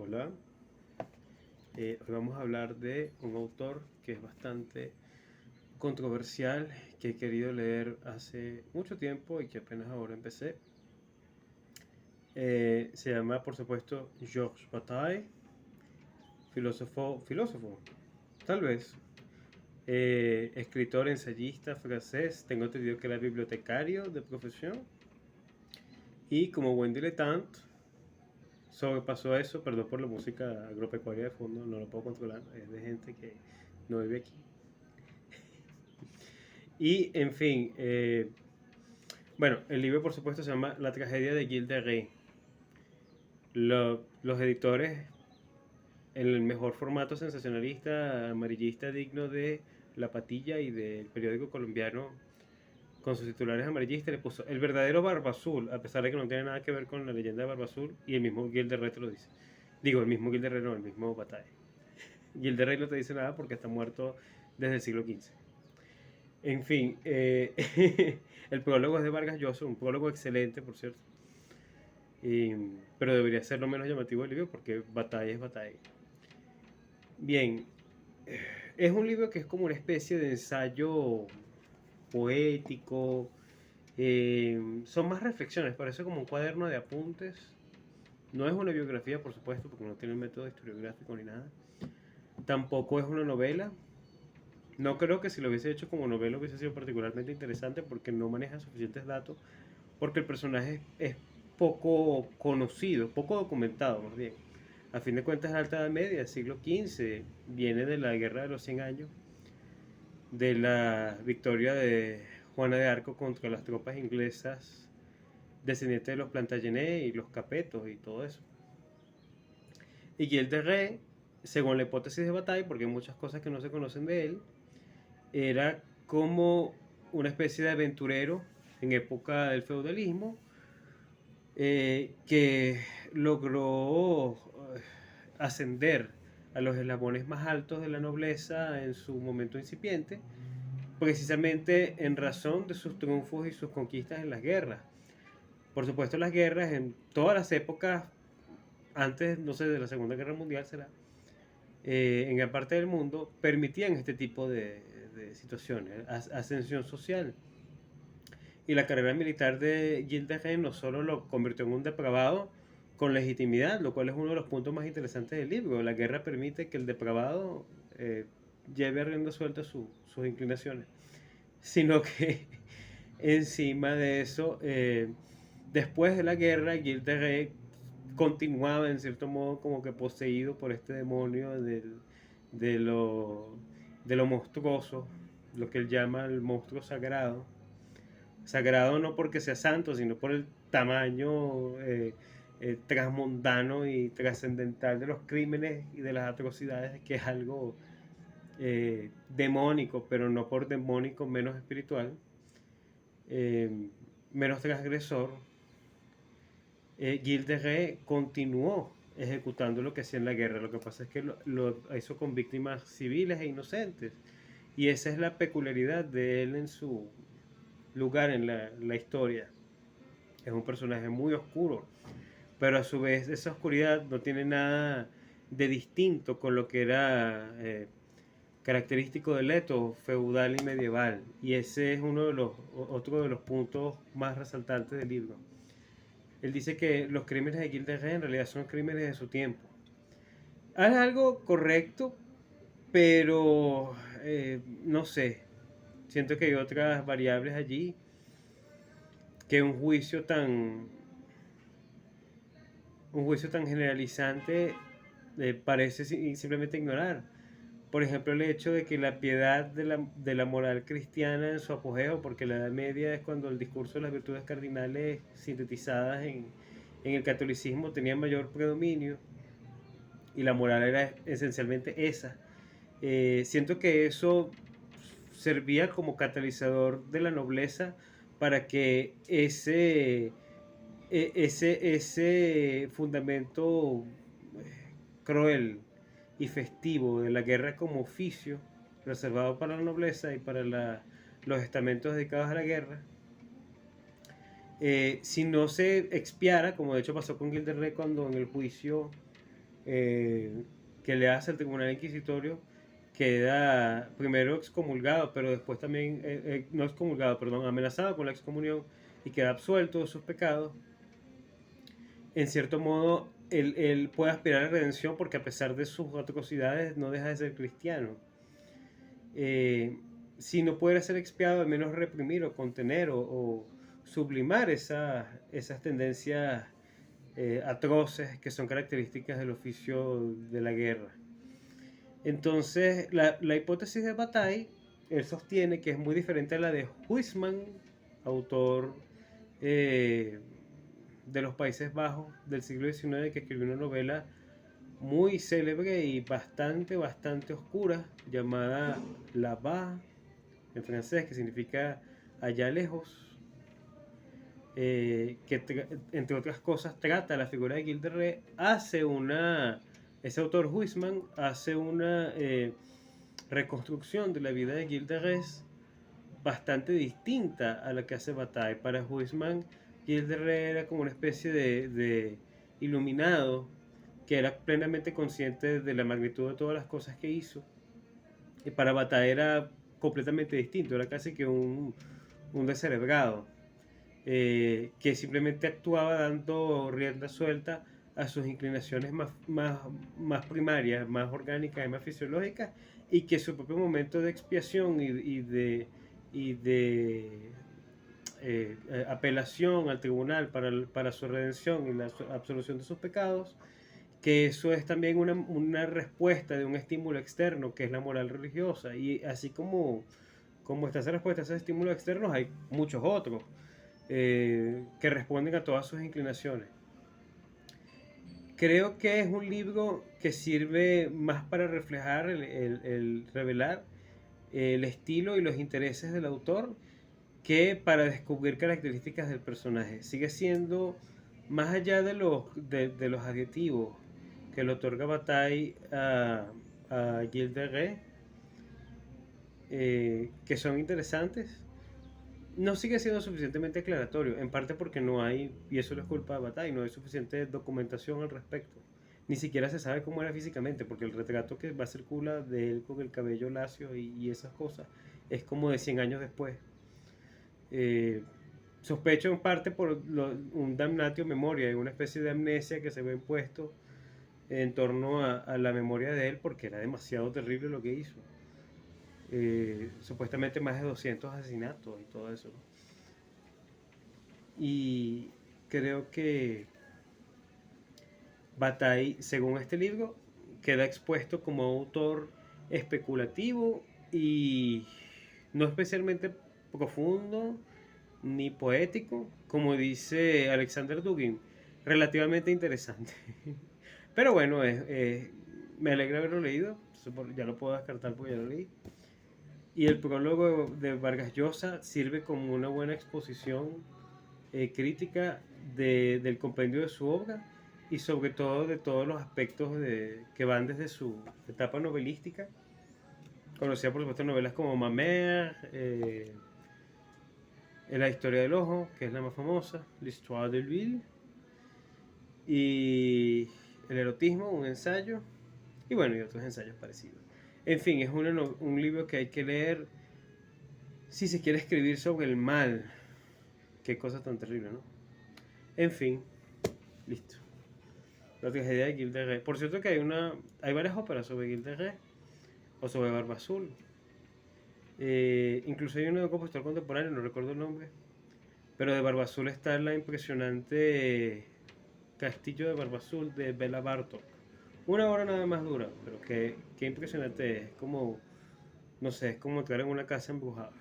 Hola, hoy vamos a hablar de un autor que es bastante controversial, que he querido leer hace mucho tiempo y que apenas ahora empecé. Se llama, por supuesto, Georges Bataille, filósofo, tal vez, escritor, ensayista francés. Tengo entendido que era bibliotecario de profesión y como buen diletante sobrepasó eso. Perdón por la música agropecuaria de fondo, no lo puedo controlar, es de gente que no vive aquí. Y, en fin, bueno, el libro por supuesto se llama La tragedia de Gilles de Rey. Los editores, en el mejor formato sensacionalista, amarillista, digno de La Patilla y del periódico colombiano, con sus titulares amarillistas, le puso el verdadero Barba Azul, a pesar de que no tiene nada que ver con la leyenda de Barba Azul, y el mismo Gilles de Rey te lo dice. Digo, el mismo Gilles de Rey, no, el mismo Bataille. Gilles de Rey no te dice nada porque está muerto desde el siglo XV. En fin, el prólogo es de Vargas Llosa, un prólogo excelente, por cierto. Pero debería ser lo menos llamativo del libro porque batalla es batalla. Bien, es un libro que es como una especie de ensayo poético. Son más reflexiones, parece como un cuaderno de apuntes. No es una biografía, por supuesto, porque no tiene el método historiográfico ni nada. Tampoco es una novela. No creo que si lo hubiese hecho como novela hubiese sido particularmente interesante porque no maneja suficientes datos, porque el personaje es poco conocido, poco documentado más bien. A fin de cuentas, la Alta Edad Media, siglo XV, viene de la Guerra de los 100 años, de la victoria de Juana de Arco contra las tropas inglesas descendientes de los Plantagenets y los Capetos y todo eso. Y Gilles de Rey, según la hipótesis de Bataille, porque hay muchas cosas que no se conocen de él, era como una especie de aventurero en época del feudalismo, que logró ascender a los eslabones más altos de la nobleza en su momento incipiente, precisamente en razón de sus triunfos y sus conquistas en las guerras. Por supuesto, las guerras en todas las épocas, antes, no sé, de la Segunda Guerra Mundial será, en gran parte del mundo, permitían este tipo de situaciones, ascensión social. Y la carrera militar de Gilles de Rey no solo lo convirtió en un depravado con legitimidad, lo cual es uno de los puntos más interesantes del libro. La guerra permite que el depravado lleve a rienda suelta sus inclinaciones, sino que encima de eso, después de la guerra, Gilles de Rey continuaba en cierto modo como que poseído por este demonio de, lo, de lo monstruoso, lo que él llama el monstruo sagrado. Sagrado no porque sea santo, sino por el tamaño transmundano y trascendental de los crímenes y de las atrocidades, que es algo demónico, pero no por demónico menos espiritual, menos transgresor. Gilles de Rey continuó ejecutando lo que hacía en la guerra. Lo que pasa es que lo hizo con víctimas civiles e inocentes. Y esa es la peculiaridad de él en su lugar en la historia. Es un personaje muy oscuro, pero a su vez esa oscuridad no tiene nada de distinto con lo que era característico del Leto feudal y medieval. Y ese es otro de los puntos más resaltantes del libro. Él dice que los crímenes de Gilles de Rey en realidad son crímenes de su tiempo. Es algo correcto, pero no sé. Siento que hay otras variables allí que un juicio tan generalizante parece simplemente ignorar. Por ejemplo, el hecho de que la piedad de la moral cristiana en su apogeo, porque la Edad Media es cuando el discurso de las virtudes cardinales sintetizadas en el catolicismo tenía mayor predominio y la moral era esencialmente esa. Siento que eso servía como catalizador de la nobleza para que ese fundamento cruel y festivo de la guerra como oficio, reservado para la nobleza y para los estamentos dedicados a la guerra, si no se expiara, como de hecho pasó con Gilles de Rey cuando en el juicio eh, que le hace el tribunal inquisitorio, queda primero excomulgado, pero después también, no excomulgado, perdón, amenazado con la excomunión y queda absuelto de sus pecados. En cierto modo, él puede aspirar a la redención porque a pesar de sus atrocidades no deja de ser cristiano. Eh, si no puede ser expiado, al menos reprimir o contener o sublimar esas tendencias atroces que son características del oficio de la guerra. Entonces, la hipótesis de Bataille, él sostiene que es muy diferente a la de Huysmans, autor de los Países Bajos del siglo XIX, que escribió una novela muy célebre y bastante oscura, llamada Là-bas, en francés, que significa allá lejos, que entre otras cosas trata la figura de Gilles ese autor Huysmans hace una reconstrucción de la vida de Gilles de Rais bastante distinta a la que hace Bataille. Para Huysmans, Gilles de Rais era como una especie de iluminado que era plenamente consciente de la magnitud de todas las cosas que hizo. Y para Bataille era completamente distinto, era casi que un descerebrado, que simplemente actuaba dando rienda suelta a sus inclinaciones más primarias, más orgánicas y más fisiológicas, y que su propio momento de expiación y de apelación al tribunal para su redención y la absolución de sus pecados, que eso es también una respuesta de un estímulo externo, que es la moral religiosa, y así como está esa respuesta a esos estímulos externos, hay muchos otros que responden a todas sus inclinaciones. Creo que es un libro que sirve más para reflejar, revelar el estilo y los intereses del autor que para descubrir características del personaje. Sigue siendo, más allá de los adjetivos que le otorga Bataille a Gilles de Rais, que son interesantes, no sigue siendo suficientemente aclaratorio, en parte porque no hay, y eso no es culpa de Bataille, no hay suficiente documentación al respecto. Ni siquiera se sabe cómo era físicamente, porque el retrato que va a circula de él con el cabello lacio y esas cosas es como de 100 años después. Eh, Sospecho en parte por un damnatio memoria, una especie de amnesia que se ve impuesto en torno a la memoria de él, porque era demasiado terrible lo que hizo. Supuestamente más de 200 asesinatos y todo eso, ¿no? Y creo que Bataille, según este libro, queda expuesto como autor especulativo y no especialmente profundo ni poético, como dice Alexander Dugin, relativamente interesante. Pero bueno, me alegra haberlo leído, ya lo puedo descartar porque ya lo leí. Y el prólogo de Vargas Llosa sirve como una buena exposición crítica del compendio de su obra y sobre todo de todos los aspectos que van desde su etapa novelística. Conocía por supuesto novelas como Mamère, La historia del ojo, que es la más famosa, L'histoire de l'huile, y El erotismo, un ensayo, y bueno, y otros ensayos parecidos. En fin, es un libro que hay que leer si se quiere escribir sobre el mal. Qué cosa tan terrible, ¿no? En fin, listo. La tragedia de Gilles de Rais. Por cierto que hay varias óperas sobre Gilles de Rais o sobre Barba Azul. Incluso hay uno de un compositor contemporáneo, no recuerdo el nombre, pero de Barba Azul está la impresionante Castillo de Barba Azul de Bela Bartok. Una hora nada más dura, pero qué impresionante es. Como, no sé, es como entrar en una casa embrujada.